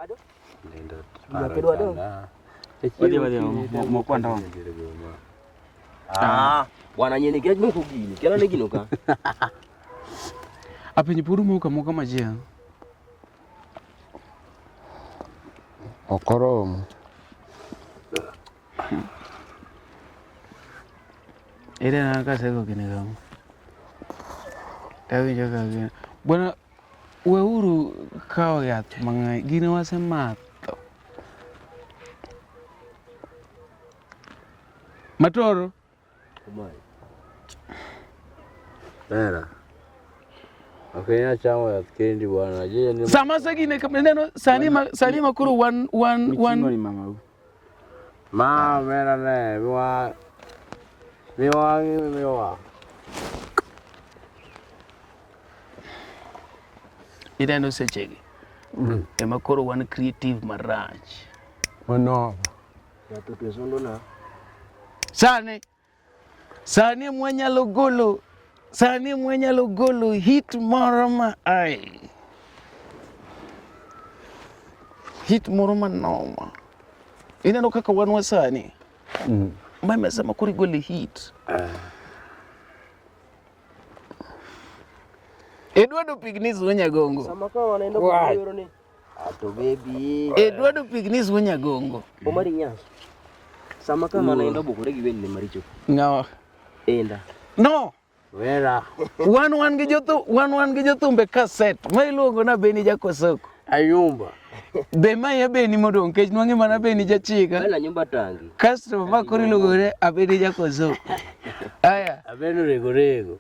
Ado. Ndio kedua dong. Waje mo kwanda wangu. Bwana nyeni kiaje mungu gini. Kila ne gino ka. Apenye puru muka majia. Okoromo. Ere na kasego kine kama. Tawi jaga gini. Bwana weuru kao yath mangai gini wase matho. Matoro. Era. Akenya chama ya kendi bwana. Sama sagine neno sani makuru one mama. Ma mera ne miwa. Idano sechegi. Emakoro one creative maraj. Mano. Ya tutu sondo na. Sani mwenya logolo hit moroma ai. Hit moroma noma. Ina kaka wanwa sani. Mama sema kuri goli hit. Eduardo Pignis Wanyagongo. Sama kama wanaenda kwa yoro ni. Ato baby. Eduardo Pignis Wanyagongo. Omari nyanso. Sama kama wanaenda bukure gibende maricho. No. Enda. No. Vera. One gi jothumbe cassette. Ma iluongo na Beni Jakosoko. Ayumba. Be ma ya Beni modong kech nwangi mana Beni Jachika. Bela nyumba tangi. Customer ma kori lugore Beni Jakosoko. Aya. Abenu rego.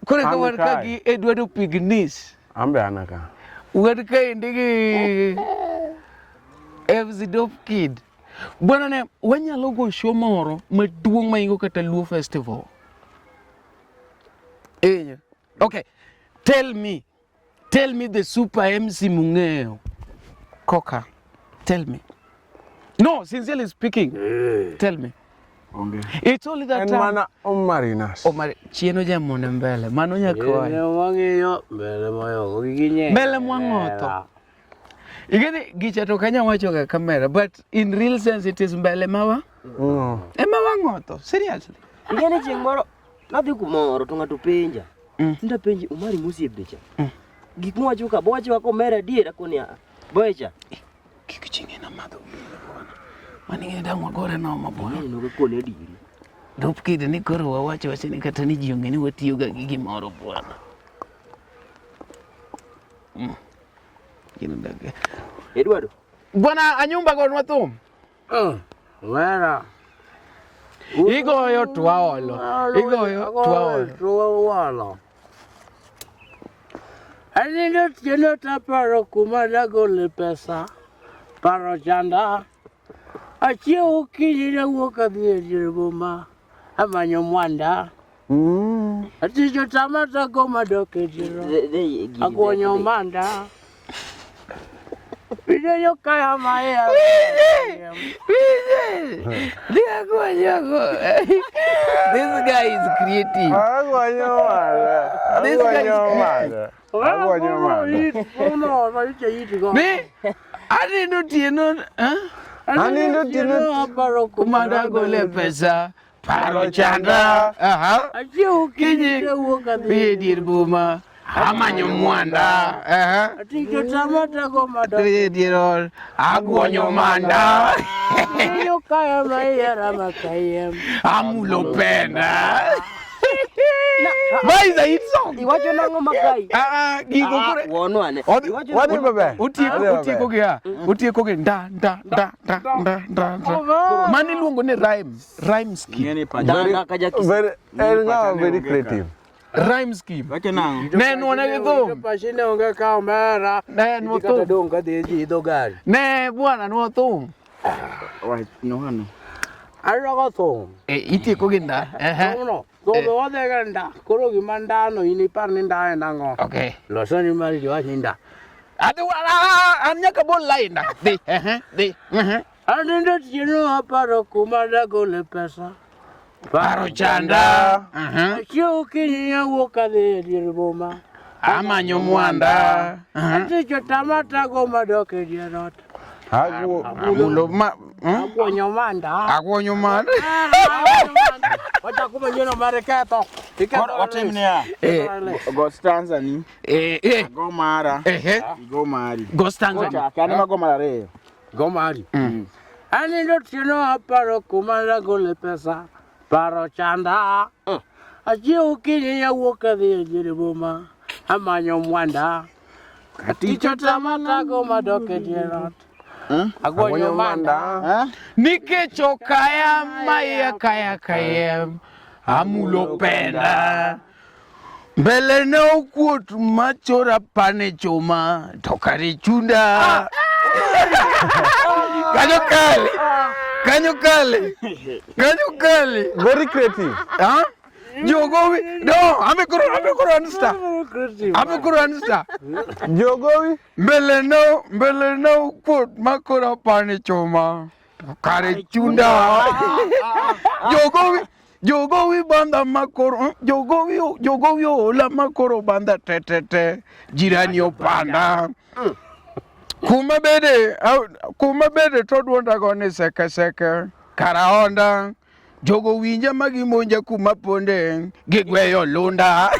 Kore ka warka gi Eduardo Pignis. Ambe anaka. Warka indigi FZ Dope Kid. Bwana ne wanyalo go show moro maduong' maingo kata Luo Festival. Okay. Tell me the super MC mungeo. Coca. Tell me. No, sincerely speaking. Tell me. Okay. It's only that time. Mana Omarinas. Chieno jamone mbele. Mano nyakwa. Mbele mwangoto. Igeni gicha to kanya wacho ka kamera, but in real sense it is mbele mawa. Ema wangoto. Seriously. Igeni chingmoro. Nadhi kumoro to ng'ato penja. Nda penji Umari musiebecha. Gik mwacho ka bowacho kako mera diera konia. Boecha. Kikichinge na madho bwana. Mani ngeda mwagore na mabwana. No kone diri. Dope Kid ni koro wawacho wasini kata ni jionge ni watiyo ga gigi moro bwana. Kino dage. Eduardo. Bwana anyumba gonwa thum. Vera. Igoyo twaolo. Anindo tieno taparo kuma dagole pesa. Paro chanda. Achio kijina woka dhiri boma. Amanyo mwanda. Atijo tamata goma doke jiro. Agonyo manda. Video kaya maya. This guy is creative. Anindo tieno aparo kumada gole pesa. Paro chanda. Achio kijina woka dhiri boma. Amanyo mwanda. Atijo tamata goma doke jiro. Agonyo manda. Video kaya maya ramakayem. Amulopenda. Why is it song? Iwacho nango makai. Gigo kore. Wonwane. Wadi baba. Utieko gya. Utieko ge da. Mani luongo ni rhyme scheme. Dana kaja kisi. Very creative. Rhyme scheme. Wache nango. Ne nuone gi thum. Pashine onge kamera. Ne nuo thum. Dong ka deji do gari. Ne bwana nuo thum. Right, no hano. Arogo thum. Itieko gi nda. No. Todo ode ganda. Koro gimanda no inipar ninda nango. Okay. Loso ni mari jo ninda. Adu anya ka bol lainda. Di. Anindo tieno aparo kuma dagole pesa. Paro chanda. Achio kijina woka dhiri boma. Amanyo mwanda. Atijo tamata goma doke jiro. Amulo ma. Aguonyo manda. Aguonyo manda. Wacha kumenyeno mareketo. What time ya? Go stanza ni. Go mara. Go mari. Go stanza. Kani mago mara Go mari. Ani ndo tino aparo kumanda gole pesa. Paro chanda. Achi ukini ya woka de jiribuma. Amanyo mwanda. Katicho tamata go madoke jerot. Aguonyo manda. Nikecho kaya maya kaya kayem. Amulo penda. Mbele na ukuot machora pane choma. Tokari chunda. Kanyo kale. Very creative. Huh? Jogowi. No, amekuru understand. Jogowi. Mbele na ukuot makora pane choma. Tokari chunda. Jogowi banda makoro. Jogowi ola makoro banda te. Jirani opanda. Kuma bede todwonda gone seke karaonda jogo winja magimonja kuma ponde gigweyo lunda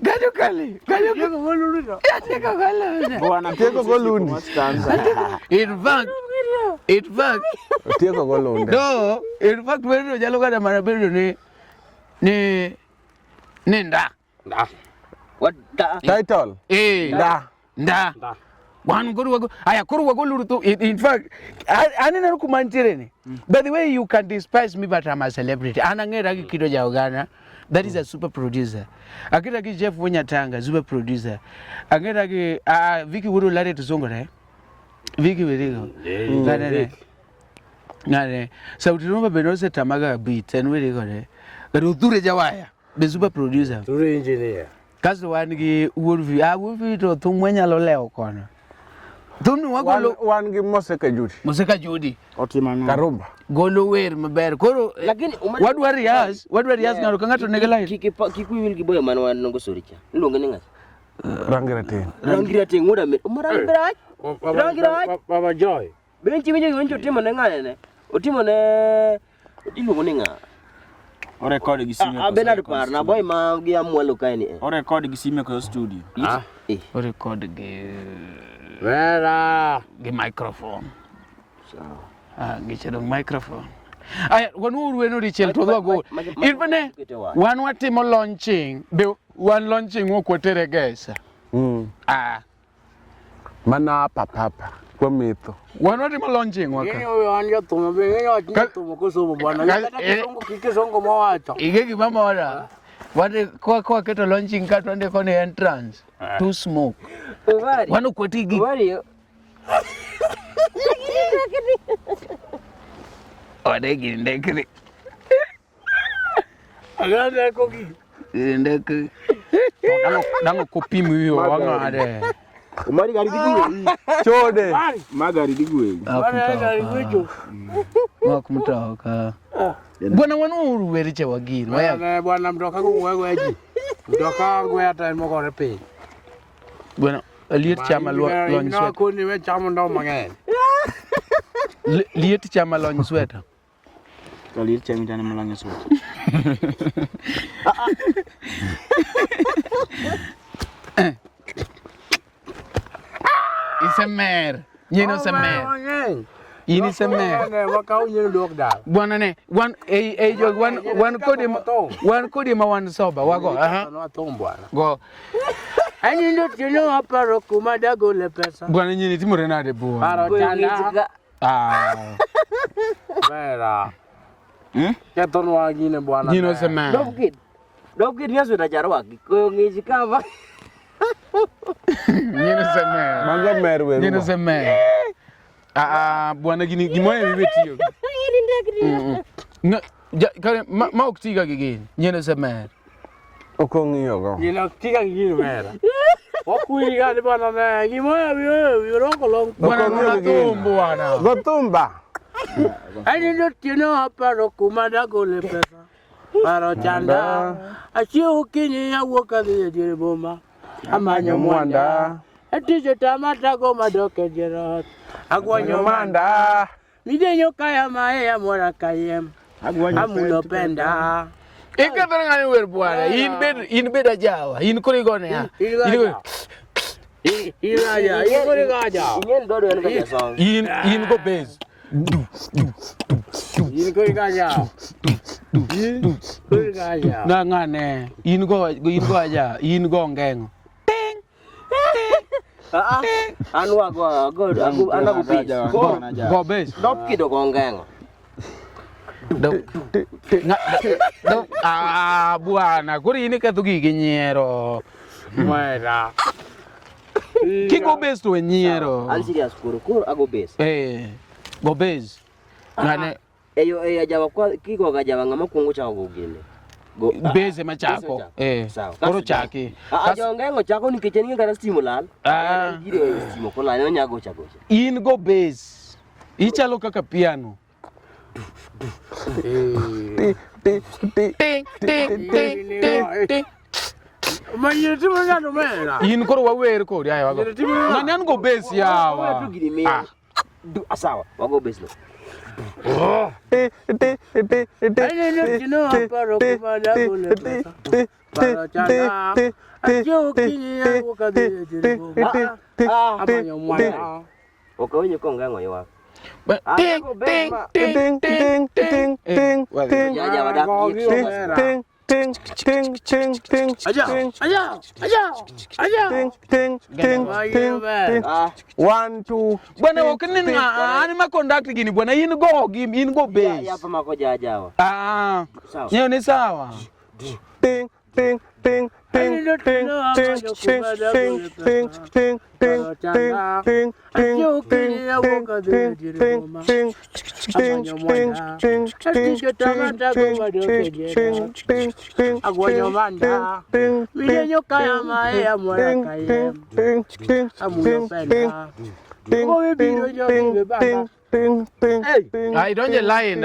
gajo kali Bwana Tieko golundi. in fact Tieko golunda. no in fact wedo jalo kada marabedo ni nda What da? Title. Nda. One good I go in fact I didn't kumantirene. By the way you can despise me but I'm a celebrity. Anangera kido ja Uganda. That is a super producer. Akira ki Jeff Wonyatanga super producer. Akira ki Vicky Wuru lare tuzongore. Vicky Wirigo. Ngane. Sauti Noma Benose Tamaga beat and Wirigo. Rudure Jawaya. The super producer. Turu engineer. Kasi wangi Wolfie to tumwenya loleo kono. Tunu wagolo Wangi Moseka Judy. Otimano. Karumba. Golo wer maber. Koro Lakini wadwari yas ngaro kangato negela. Kikuyu wil kiboyo man wan nongo soricha. Nilonga ninga. Rangira Te ngoda me. Umarangira. Baba Joy. Benchi winjo winjo timo ne ngane. Otimo ne ilungo ninga. O record gi sime ko. Benard par na boy ma gi amwalo kaini. O record gi sime ko studio. O record ge Vera. Ge microphone. Ge chero microphone. Aya wanu weno richel to go. Irvane one watimo launching. The one launching wo kwotere gesa. Mana papa. Kwa mitho. One watimo launching waka. Yo anja tumo be yo tumo ko so bwana. Kikisongo mawacho. Igegi mama wala. Wande kwa keto launching kat wande kone entrance to smoke. Wanu kwatigi. Odegi ndekri. Aganda koki. Ndekri. Dango kopimu hiyo wanga ade. Umari gari digwe. Chode. Magari digwe. Wakumtoka. Bwana wanu weriche wagiri. Bwana mdoka ko weweji. Mdoka ngwe ata mogore pe. Bwana liet chama lon sweater. Ko ni we chama ndo mangen. Liet chama lon sweater. Liet chama tane malanya sweater. Isemer. Nyino semer. Ini semer. Wakau nyino dokda. Bwana ne one kodi ma one soba wago go. Ani ndo tino aparo kumada gole pesa. Bwana nyini timore na de bo. Paro chanda. Vera. Keton wagine bwana. Nyino semer. Dogkid nya sudah jarwa ko ngiji kava. Nyino semer. Manga merwe. Nyino semer. Bwana gini gimoye bibetiyo. No, kare ma oktiga gigin. Nyino semer. Okongiyo go. Nyino tiga gigin vera. Okuiga ni bwana na gimoye birongo long. Bwana natumbo bwana. Gotumba. Ani ndo tino aparo kumada gole pesa. Paro chanda. Achi ukini ya woka de bomba. Amanyo mwanda. Atijo tamata go madoke jerot. Agwanyo Manda. Midenyo kaya mae ya mora kayem. Amulo penda. Ika ngani wer bwana. In beda jawa. In kuri gone ya. Ilaja. Ikore gaja. Ingen dodo yan kaya song. In go base. Ikore gaja. Ikore gaja. Na ngane. In go aja. In go ngengo. Anu aku anak base. Go base. Dop kido kongengo. Bwana kuri ini katugi ginyero. Mwera. Kiko base to nyero. Al serious kuru aku base. Go base. Ngane Eyo ajawa kwa kiko gajawa ngama kungu cha kugine. Go base machako. Sawa. Koro chaki. Aja ngengo chako ni kicheni ngara stimulal. Gire stimo kola nyonya go chako. In go base. Ichalo kaka piano. Ting. Mayeti mwana mera. In koro wawer ko ya wago. Ngani an go base yawa. Sawa, wago base lo. Wenye konga ngoyo wako. Ting. One, two. Bwana wakini ani makondakti gini bwana in go base. Ya pa mako jajawa. Nyo ni sawa. Ting. I don't just lie in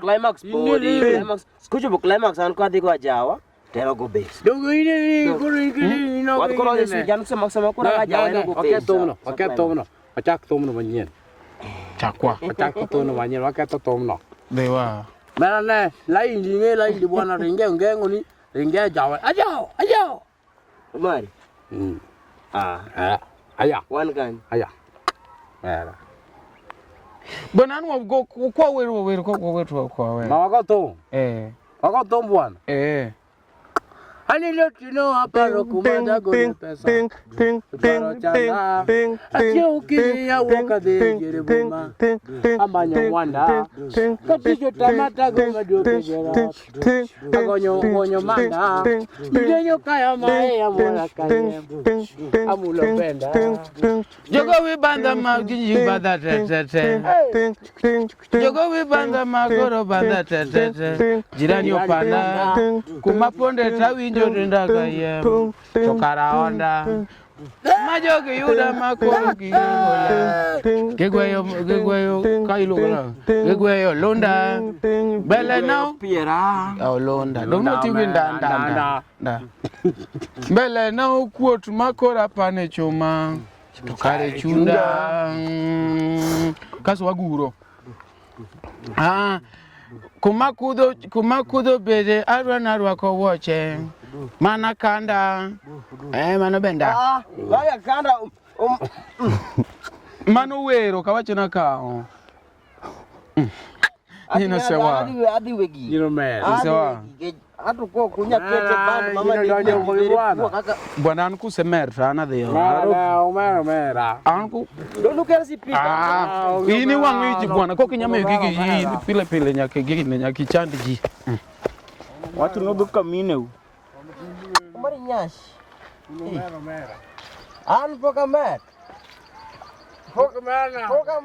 Climax body. Climax. Skucho bu climax an kwa diko jawa. Tero go base. Dogo ini kuri no. Wat koro isi jam sama kura jawa no go base. Paketomno. Achak tomno manyen. Chakwa. Achak tomno manyen paketomno. Dewa. Mera ne lai ndi bwana ringe ngengo ni ringe jawa. Ajo. Mari. Aya. One gun. Aya. Mera. Bwana anu go kwa weru kwa weru. Mawakato. Wakato bwana. Ani lotino aparo kumada gole pesa. Ati ukini ya woka de jeribuma. Amanyo wanda. Katijo tamata goma doke jera. Agonyo manda. Midenyo kaya mae ya mora kaya. Amulo penda. Jogo we banda ma ginyu banda tete. Jogo we banda ma goro banda tete. Jirani opanda. Kumaponde tawi Tenda kaya chokara onda majoge yuda makoki gegweyo kailo gegweyo londa bele now piera londa don't tinga nda bele now quote makora pane choma tokare chunda kaso waguro kumakudo bede arwa ko woche mana kanda mano benda Vaya kanda mano wero kawacho na kao nina sewa adi wegi You know man. sewa atu ko kunya kete band mama ni bwana anku semer sana de Mera. anku donu kera si pita ini wangi bwana ko kinyama gigi pile nyake gigi nyake chandiji Watu no duka mineu. Mari nyash Mera an poka mat Poka mera. poka